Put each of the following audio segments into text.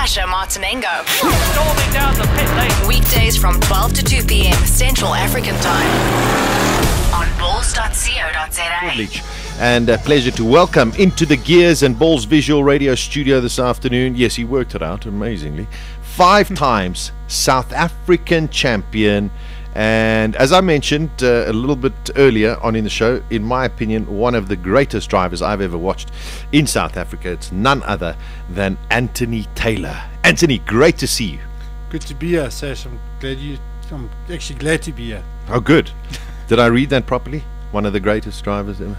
Sasha Martinengo. Storming down the pit lane. Weekdays from 12 to 2 p.m. Central African Time on balls.co.za. Privilege and a pleasure to welcome into the Gearz and Balls Visual Radio Studio this afternoon. Yes, he worked it out amazingly. 5 times South African champion, and as I mentioned a little bit earlier on in the show, in my opinion, one of the greatest drivers I've ever watched in South Africa. It's none other than Anthony Taylor. Anthony, great to see you. Good to be here, Sash. I'm actually glad to be here. Oh, good. Did I read that properly? One of the greatest drivers ever.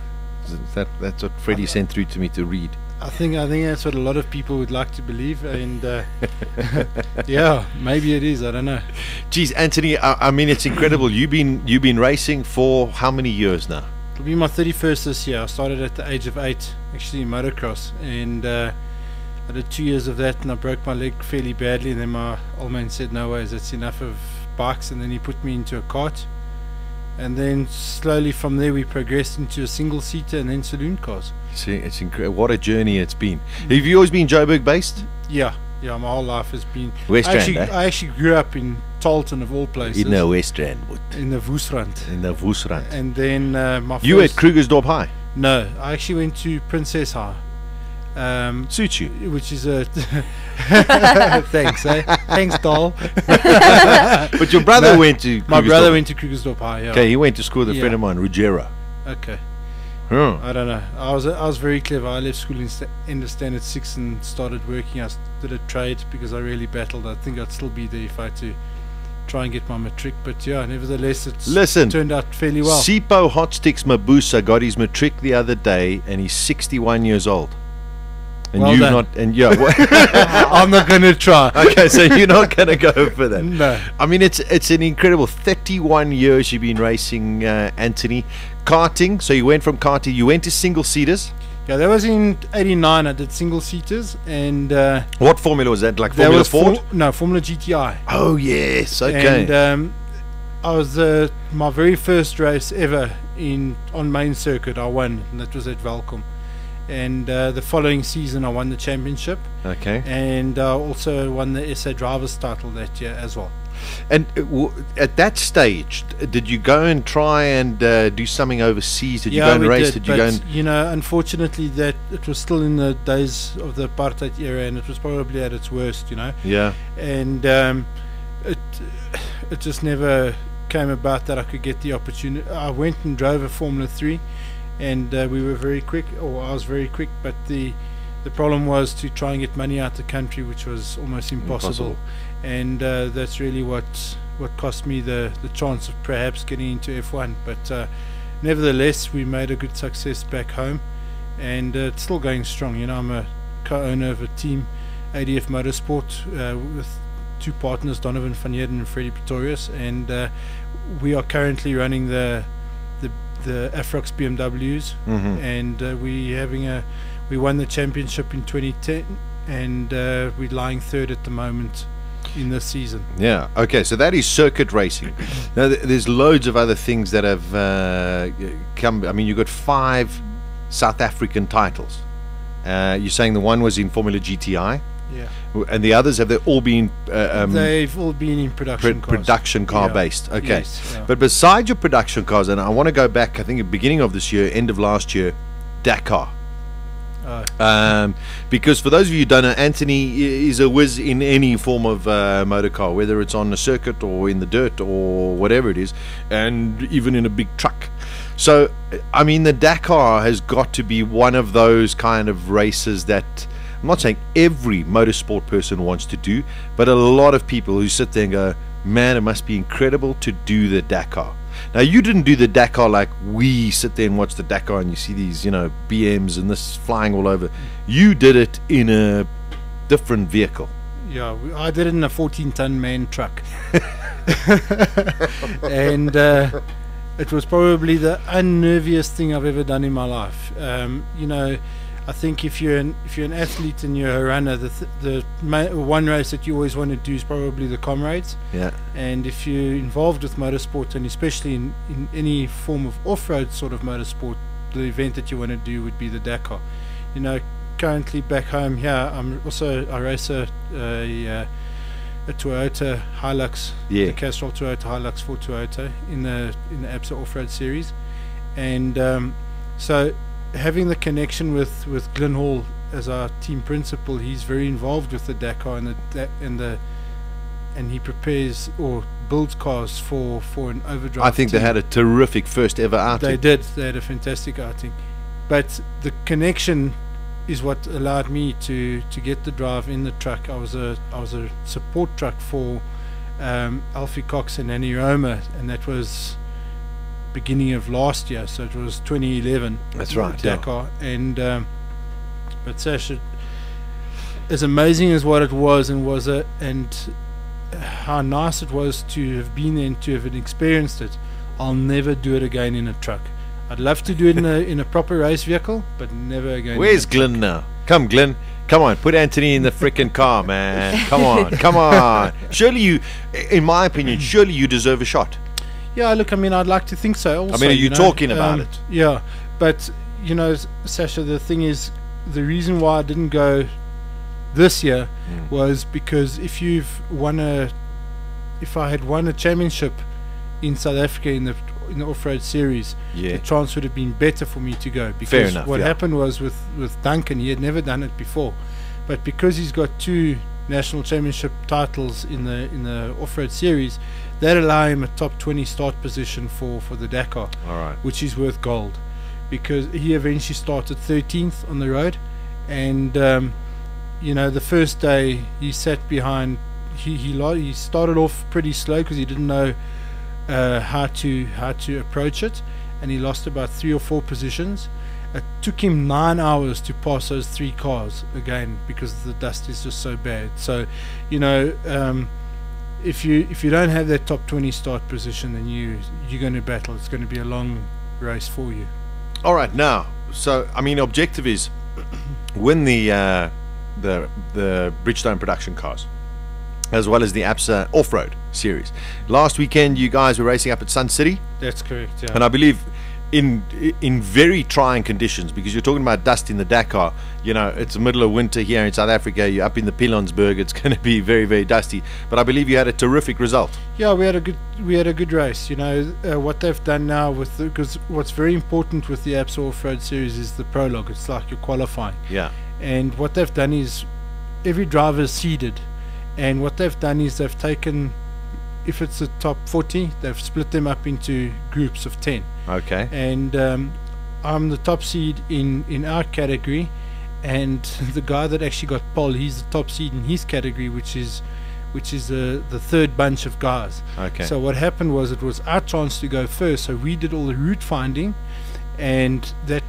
That's what Freddie sent through to me to read. I think that's what a lot of people would like to believe, and yeah, maybe it is. I don't know. Geez, Anthony, I mean, it's incredible. You've been racing for how many years now? It'll be my 31st this year. I started at the age of 8, actually, in motocross, and I did 2 years of that, and I broke my leg fairly badly. And then my old man said, "No ways, that's enough of bikes," and then he put me into a kart. And then slowly from there we progressed into a single-seater and then saloon cars. See, it's incredible. What a journey it's been. Have you always been Joburg based? Yeah, my whole life has been. West Rand, I actually grew up in Tarleton, of all places. In the West Rand. In the Woesrand. In the Woesrand. And then my You were at Krugersdorp High? No, I actually went to Princess High. Suits you. Which is a thanks, eh? Thanks, doll. But your brother went to my brother went to Krugersdorp High. Yeah. Okay, he went to school with a friend of mine, Ruggiero. Okay. Huh. I don't know. I was very clever. I left school in end of standard 6 and started working. I did a trade because I really battled. I think I'd still be there if I had to try and get my matric. But yeah, nevertheless, it's turned out fairly well. Sipho Hotsticks Mabusa got his matric the other day, and he's 61 years old. And well you've done. not, and yeah, I'm not going to try. Okay, so you're not going to go for that. No. I mean, it's an incredible 31 years you've been racing, Anthony. Karting, so you went from karting, you went to single seaters. Yeah, that was in '89. I did single seaters, and what formula was that? Like Formula Ford? No, Formula GTI. Oh yes, okay. And I was my very first race ever on main circuit. I won, and that was at Valcom. And the following season I won the championship. Okay. And also won the SA Drivers title that year as well. And at that stage, did you go and try and do something overseas? Did you go and race? Did you go and unfortunately, that it was still in the days of the apartheid era, and it was probably at its worst. Yeah. And it just never came about that I could get the opportunity. I went and drove a Formula 3. And we were very quick, or I was very quick, but the problem was to try and get money out of the country, which was almost impossible. And that's really what cost me the chance of perhaps getting into F1. But nevertheless, we made a good success back home, and it's still going strong. I'm a co-owner of a team, ADF Motorsport, with 2 partners, Donovan van Heerden and Freddie Pretorius, and we are currently running the Afrox BMWs, and we won the championship in 2010, and we're lying 3rd at the moment in this season. Yeah, okay, so that is circuit racing. Now there's loads of other things that have come. I mean, you've got 5 South African titles. You're saying the one was in Formula GTI? Yeah. And the others, have they all been they've all been in production cars. Production car based. Okay. Yes, yeah. But besides your production cars, and I want to go back, I think at the beginning of this year, end of last year, Dakar. Because for those of you who don't know, Anthony is a whiz in any form of motor car, whether it's on the circuit or in the dirt or whatever it is, and even in a big truck. So I mean, the Dakar has got to be one of those kind of races that, I'm not saying every motorsport person wants to do, but a lot of people who sit there and go, man, it must be incredible to do the Dakar. Now, you didn't do the Dakar like we sit there and watch the Dakar and you see these, BMs and this flying all over. You did it in a different vehicle. Yeah, I did it in a 14-ton man truck. And it was probably the unnerviest thing I've ever done in my life. I think if you're an athlete and you're a runner, the one race that you always want to do is probably the Comrades. Yeah. And if you're involved with motorsport, and especially in any form of off-road sort of motorsport, the event that you want to do would be the Dakar. currently back home here. I race a Toyota Hilux, the Castrol Toyota Hilux for Toyota in the ABSA Off-Road Series, and so having the connection with Glyn Hall as our team principal, he's very involved with the Dakar and he prepares or builds cars for an overdrive. I think team. They had a terrific first ever outing. They did. They had a fantastic outing, but the connection is what allowed me to get the drive in the truck. I was a support truck for Alfie Cox and Annie Roma, and that was beginning of last year, so it was 2011. That's right, Dakar. And but Sasha, as amazing as what it was, and how nice it was to have been there and to have experienced it, I'll never do it again in a truck. I'd love to do it in a proper race vehicle, but never again. Where's Glyn now? Come, Glyn. Come on, put Anthony in the frickin' car, man. Come on. Surely you, in my opinion, you deserve a shot. Yeah, look, I mean, I'd like to think so also. I mean, are you talking about it? Yeah, but, Sasha, the thing is, the reason why I didn't go this year was because if I had won a championship in South Africa in the off-road series, the chance would have been better for me to go, because fair enough, what happened was with Duncan, he had never done it before, but because he's got 2 national championship titles in the off-road series, that allow him a top 20 start position for the Dakar, which is worth gold, because he eventually started 13th on the road, and the first day he sat behind, he started off pretty slow because he didn't know how to approach it, and he lost about 3 or 4 positions. It took him 9 hours to pass those 3 cars again, because the dust is just so bad. So if you don't have that top 20 start position, then you're going to battle. It's going to be a long race for you. All right, now, so I mean, objective is win the Bridgestone production cars, as well as the ABSA off-road series. Last weekend you guys were racing up at Sun City. That's correct, yeah. And I believe in very trying conditions, because you're talking about dust in the Dakar. It's the middle of winter here in South Africa. You're up in the Pilanesberg. It's going to be very, very dusty, but I believe you had a terrific result. Yeah, we had a good race. What they've done now because what's very important with the ABSA off-road series is the prologue. It's like you're qualifying. Yeah. And what they've done is every driver is seeded, and what they've done is they've taken, if it's the top 40, they've split them up into groups of 10. Okay. And I'm the top seed in our category, and the guy that actually got pole, he's the top seed in his category, which is the third bunch of guys. Okay. So what happened was, it was our chance to go first, so we did all the route finding, and that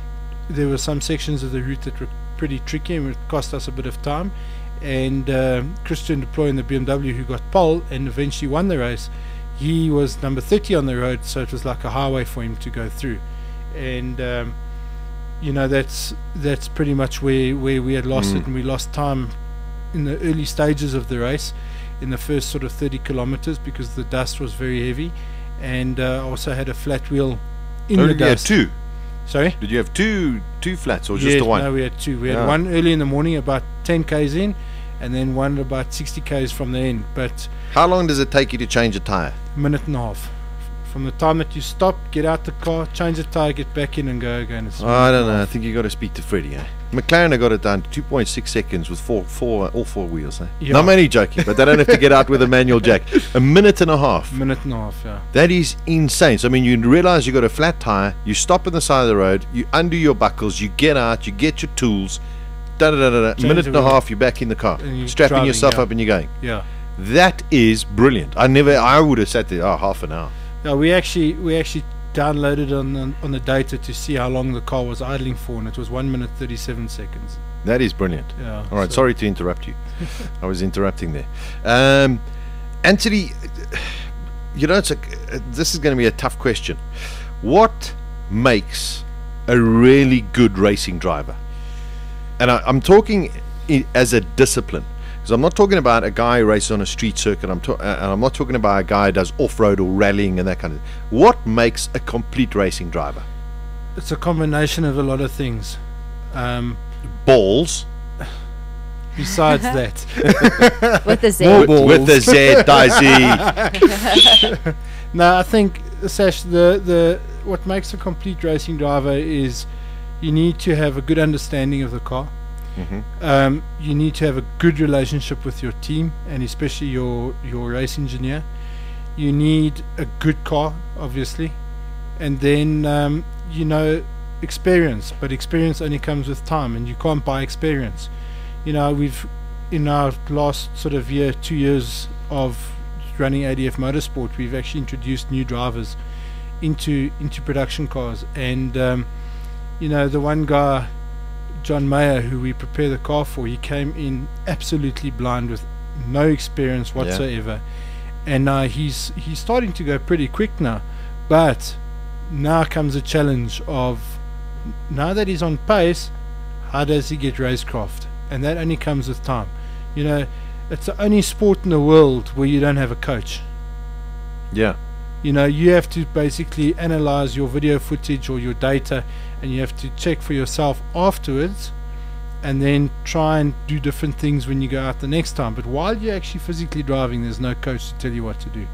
there were some sections of the route that were pretty tricky and it cost us a bit of time. And Christian Deploy in the BMW, who got pole and eventually won the race, he was number 30 on the road, so it was like a highway for him to go through. And that's pretty much where we had lost it, and we lost time in the early stages of the race, in the first sort of 30 kilometers, because the dust was very heavy, and also had a flat wheel in the dust. You had 2? Sorry? Did you have two flats, or just the one? No, we had 2. We had one early in the morning, about 10 k's in, and then one about 60 k's from the end. But how long does it take you to change a tire? A minute and a half. From the time that you stop, get out the car, change the tire, get back in and go again. I don't know. I think you got to speak to Freddie. McLaren got it done 2.6 seconds with all four wheels. Yeah. No, I'm only joking, but they don't have to get out with a manual jack. A minute and a half. Minute and a half, yeah. That is insane. So I mean, you realize you got a flat tire, you stop on the side of the road, you undo your buckles, you get out, you get your tools, minute and a half, you're back in the car, strapping yourself up and you're going. Yeah. That is brilliant. I would have sat there half an hour. No, we actually downloaded on the data to see how long the car was idling for, and it was 1 minute 37 seconds. That is brilliant. Yeah. All right, sorry to interrupt you. I was interrupting there. Anthony, this is going to be a tough question. What makes a really good racing driver? And I'm talking as a discipline. Because I'm not talking about a guy who races on a street circuit. I'm not talking about a guy who does off-road or rallying and that kind of thing. What makes a complete racing driver? It's a combination of a lot of things. balls. Besides that, With the Z. With the Z, Daisy. no, I think, Sash, the what makes a complete racing driver is you need to have a good understanding of the car. You need to have a good relationship with your team, and especially your race engineer. You need a good car, obviously, and then experience. But experience only comes with time, and you can't buy experience. We've, in our last sort of 2 years of running ADF Motorsport, we've actually introduced new drivers into production cars, and the one guy, John Mayer, who we prepare the car for, he came in absolutely blind with no experience whatsoever, and he's starting to go pretty quick now. But now comes a challenge of, now that he's on pace, how does he get racecraft? And that only comes with time. It's the only sport in the world where you don't have a coach. Yeah. You have to basically analyze your video footage or your data, and you have to check for yourself afterwards, and then try and do different things when you go out the next time. But while you're actually physically driving, there's no coach to tell you what to do.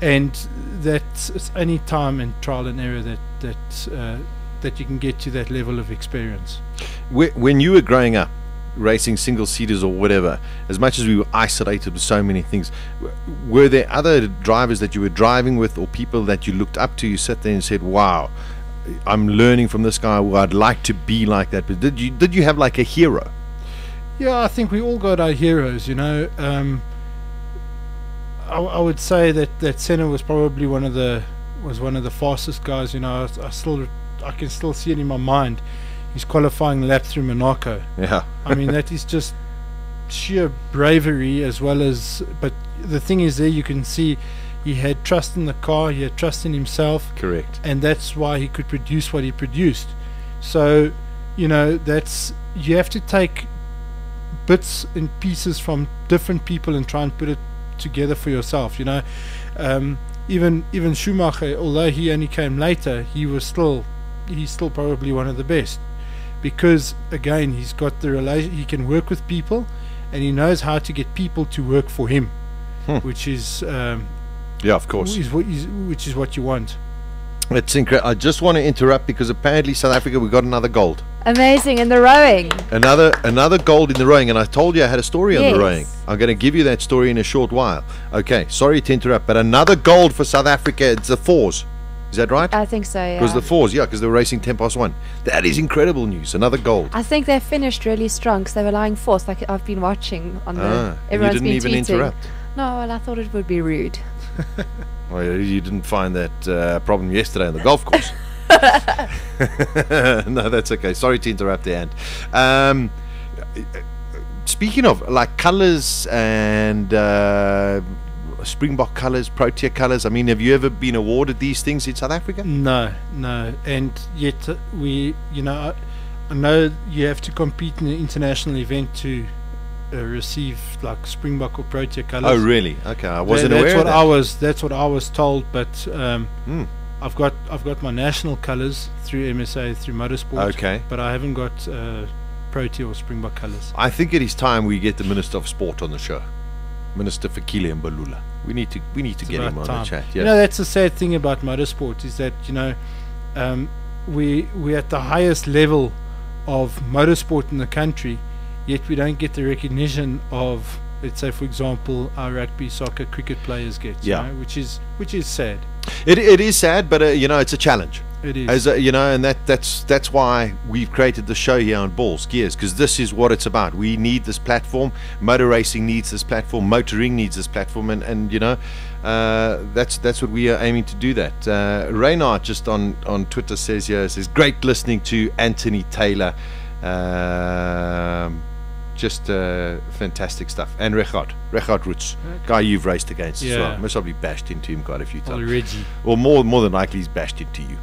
And it's only time and trial and error that you can get to that level of experience. When you were growing up, racing single seaters or whatever, as much as we were isolated with so many things, were there other drivers that you were driving with, or people that you looked up to, you sat there and said, wow, I'm learning from this guy, I'd like to be like that? But did you have like a hero? Yeah, I think we all got our heroes. I would say that Senna was probably one of the fastest guys. I can still see it in my mind, his qualifying lap through Monaco. Yeah. I mean, that is just sheer bravery, as well as, but the thing is, there you can see he had trust in the car, he had trust in himself. Correct. And that's why he could produce what he produced. So, you have to take bits and pieces from different people and try and put it together for yourself. Even Schumacher, although he only came later, he's still probably one of the best, because again, he's got the relation, he can work with people, and he knows how to get people to work for him, which is of course, which is what you want. It's incredible. I just want to interrupt because apparently South Africa, we got another gold. Amazing. In the rowing. Another gold in the rowing, and I told you I had a story on Yes. the rowing. I'm going to give you that story in a short while. Okay, sorry to interrupt, but another gold for South Africa. It's the fours. Is that right? I think so, yeah. Because the fours, because they were racing 10:1. That is incredible news. Another gold. I think they finished really strong because they were lying fourth. Like I've been watching on the. And you Everyone's didn't been even tweeting. interrupt. No, well, I thought it would be rude. Well, you didn't find that problem yesterday on the golf course. No, that's okay. Sorry to interrupt there, Ant. Speaking of like colours and Springbok colours, Protea colours, I mean, have you ever been awarded these things in South Africa? No, and yet I know you have to compete in an international event to receive like Springbok or Protea colours. Oh, really? Okay, I wasn't aware of that. That's what I was told, but I've got my national colours through MSA, through Motorsport. Okay, but I haven't got Protea or Springbok colours. I think it is time we get the Minister of Sport on the show, Minister Fikile Mbalula. We need to get him on the chat. Yeah. That's the sad thing about motorsport, is that we're at the highest level of motorsport in the country, yet we don't get the recognition of, let's say, for example, our rugby, soccer, cricket players get. Which is sad. It is sad, but it's a challenge. It is. And that's why we've created the show here on Gearz, because this is what it's about. We need this platform. Motor racing needs this platform. Motoring needs this platform, and that's what we are aiming to do. That Reynard just on Twitter says great listening to Anthony Taylor. Just fantastic stuff. And Richard Roots, guy you've raced against as well. Most probably bashed into him quite a few times. Reggie. Or more than likely he's bashed into you.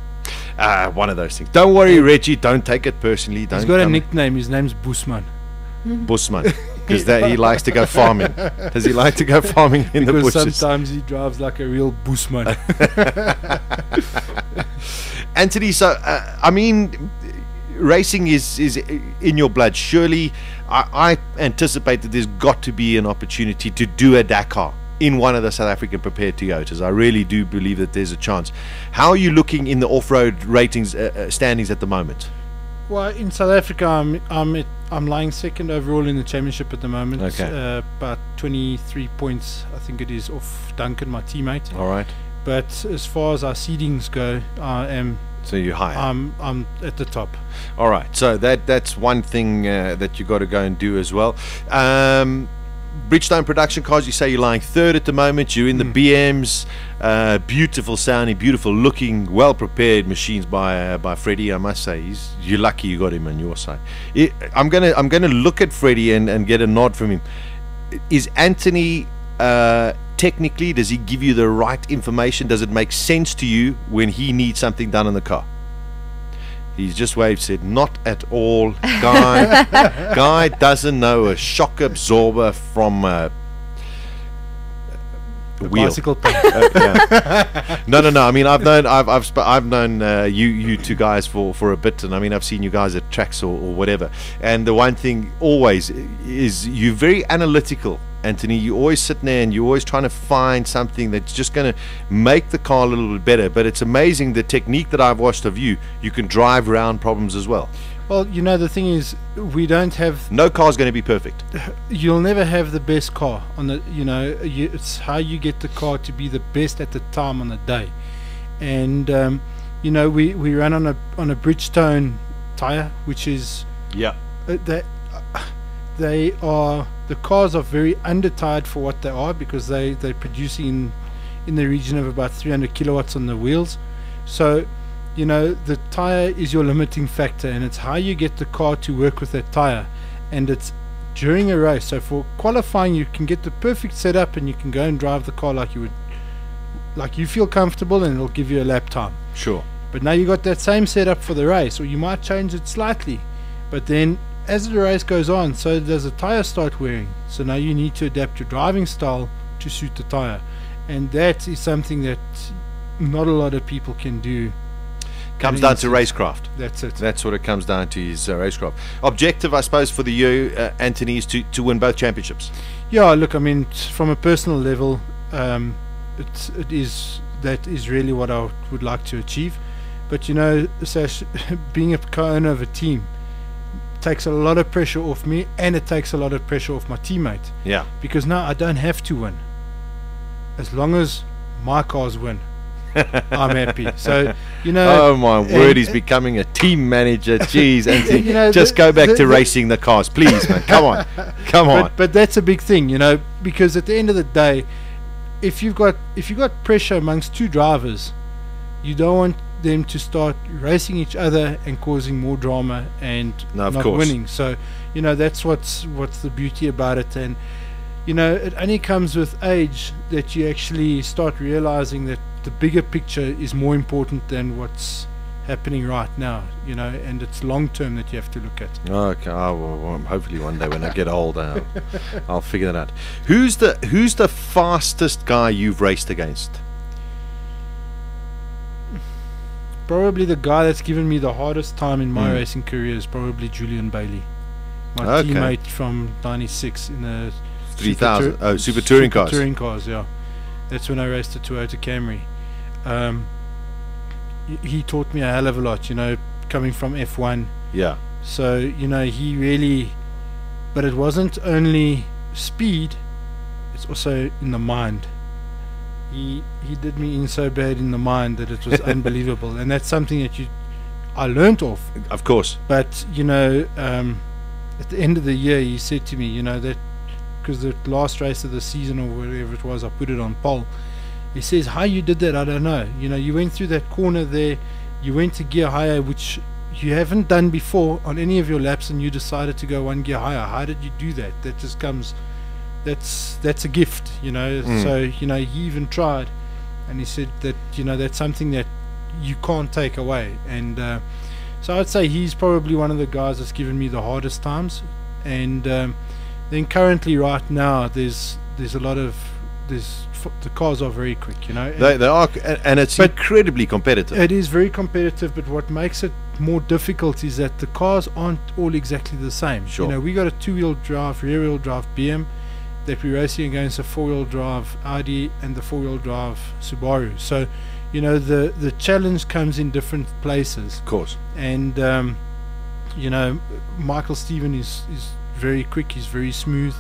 One of those things. Don't worry, Reggie. Don't take it personally. He's got a nickname. His name's Busman. Busman. Because he likes to go farming. Does he like to go farming in the bushes? Because sometimes he drives like a real Busman. Anthony, so, racing is in your blood. Surely, I anticipate that there's got to be an opportunity to do a Dakar in one of the South African prepared Toyotas. I really do believe that there's a chance. How are you looking in the off-road ratings standings at the moment? Well, in South Africa, I'm lying second overall in the championship at the moment. Okay. About 23 points, I think it is, off Duncan, my teammate. All right. But as far as our seedings go, I am. So you're higher. I'm at the top. All right. So that's one thing that you got to go and do as well. Bridgestone production cars, you say you're lying third at the moment. You're in the BMs, beautiful sounding, beautiful looking, well prepared machines by Freddie. I must say, you're lucky you got him on your side. I'm gonna look at Freddie and get a nod from him. Is Anthony technically, does he give you the right information? Does it make sense to you when he needs something done in the car? He's just waved, said, not at all. Guy doesn't know a shock absorber from a wheel. Bicycle pump. Yeah. No. I mean, I've known you two guys for a bit, and I mean, I've seen you guys at tracks or whatever. And the one thing always is you're very analytical, Anthony. You're always sitting there and you're always trying to find something that's just going to make the car a little bit better. But it's amazing the technique that I've watched of you. You can drive around problems as well. Well, the thing is, we don't have. No car's going to be perfect. You'll never have the best car on the. It's how you get the car to be the best at the time on the day, and we run on a Bridgestone tire, which is the cars are very undertired for what they are, because they're producing in the region of about 300 kilowatts on the wheels. So the tire is your limiting factor, and it's how you get the car to work with that tire, and it's during a race. So for qualifying, you can get the perfect setup and you can go and drive the car like you feel comfortable, and it'll give you a lap time. Sure. But now you got that same setup for the race, or you might change it slightly, but then as the race goes on, so does the tire start wearing. So now you need to adapt your driving style to suit the tire, and that is something that not a lot of people can do. Comes down to racecraft. That's it. That's what it comes down to, is racecraft. Objective, I suppose, for the year, Anthony, is to win both championships. Yeah, look, I mean, from a personal level, that is really what I would like to achieve. But Sash, being a co-owner of a team takes a lot of pressure off me, and it takes a lot of pressure off my teammate. Yeah. Because now I don't have to win. As long as my cars win, I'm happy. So oh my word, he's becoming a team manager. Jeez, Anthony, just go back to racing the cars, please, man. Come on. But that's a big thing, because at the end of the day, if you've got pressure amongst two drivers, you don't want them to start racing each other and causing more drama and not winning. So that's what's the beauty about it. And it only comes with age that you actually start realizing that the bigger picture is more important than what's happening right now, and it's long term that you have to look at. Okay, well, hopefully one day when I get old, I'll figure that out. Who's the fastest guy you've raced against? Probably the guy that's given me the hardest time in my racing career is probably Julian Bailey, my teammate from '96 in the 3000 Super Touring cars. Touring cars, yeah. That's when I raced the Toyota Camry. He taught me a hell of a lot, coming from F1. Yeah. So he really, but it wasn't only speed; it's also in the mind. He did me in so bad in the mind that it was unbelievable, and that's something that I learnt off. Of course. But at the end of the year, he said to me, that because the last race of the season or whatever it was, I put it on pole. He says, how you did that, I don't know. You went through that corner there, you went to gear higher, which you haven't done before on any of your laps, and you decided to go one gear higher. How did you do that? That just comes. That's a gift, So he even tried, and he said that that's something that you can't take away. And so I'd say he's probably one of the guys that's given me the hardest times. And then currently right now there's the cars are very quick, you know. They are, and it's incredibly competitive. It is very competitive, but what makes it more difficult is that the cars aren't all exactly the same. Sure. You know, we got a 2-wheel drive, rear-wheel drive BM that we're racing against a 4-wheel drive Audi and the 4-wheel drive Subaru. So, you know, the challenge comes in different places. Of course. And, you know, Michael Steven is very quick, he's very smooth.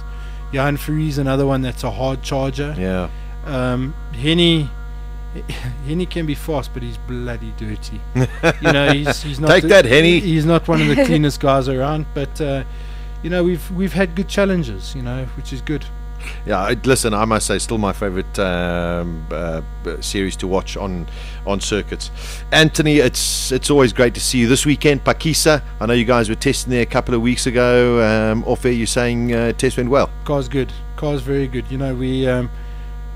Jan Fourie, another one that's a hard charger. Yeah. Henny can be fast, but he's bloody dirty. You know, he's not. Take that, Henny. He's not one of the cleanest guys around, but you know, we've had good challenges, you know, which is good. Yeah, listen, I must say, still my favourite series to watch on circuits. Anthony, it's always great to see you this weekend. Pakisa, I know you guys were testing there a couple of weeks ago. Off air, you're saying test went well. Car's good. Car's very good. You know, we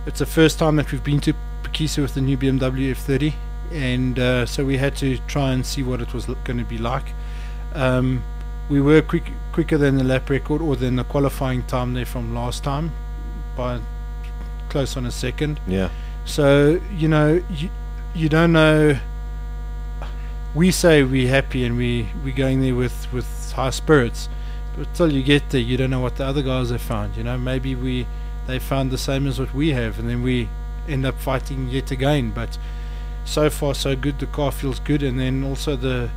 it's the first time that we've been to Pakisa with the new BMW F30, and so we had to try and see what it was going to be like. We were quicker than the lap record or than the qualifying time there from last time by close on a second. Yeah. So, you know, you don't know. We say we're happy and we're going there with high spirits, but till you get there, you don't know what the other guys have found. You know, maybe they found the same as what we have, and then we end up fighting yet again. But so far so good. The car feels good, and then also the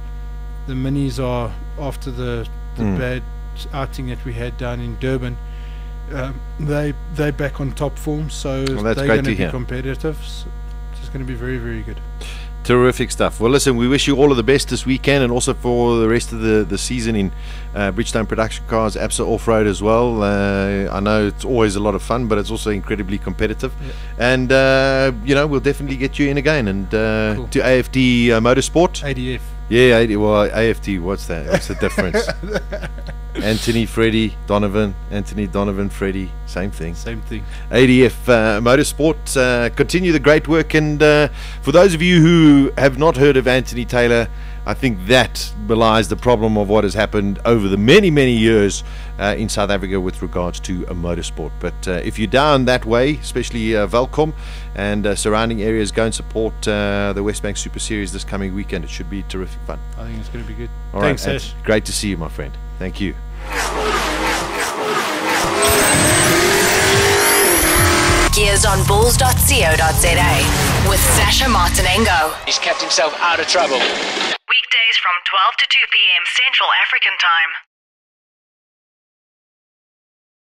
minis are, after the bad outing that we had down in Durban, they're back on top form, so they're going to be competitive. So it's going to be very, very good. Terrific stuff. Well, listen, we wish you all of the best this weekend, and also for the rest of the season in Bridgestone Production Cars, ABSA Off-Road as well. I know it's always a lot of fun, but it's also incredibly competitive. Yeah. And, you know, we'll definitely get you in again. And cool. To AFD Motorsport. ADF. Yeah, well, AFD, what's that? What's the difference? Anthony, Freddie, Donovan, Anthony, Donovan, Freddie, same thing. Same thing. ADF Motorsport, continue the great work. And for those of you who have not heard of Anthony Taylor, I think that belies the problem of what has happened over the many, many years in South Africa with regards to a motorsport. But if you're down that way, especially Velkom and surrounding areas, go and support the Westbank Super Series this coming weekend. It should be terrific fun. I think it's going to be good. All Thanks, right, Ash. Great to see you, my friend. Thank you. Gearz on bulls.co.za with Sasha Martinengo. He's kept himself out of trouble. Weekdays from 12 to 2 p.m. Central African Time.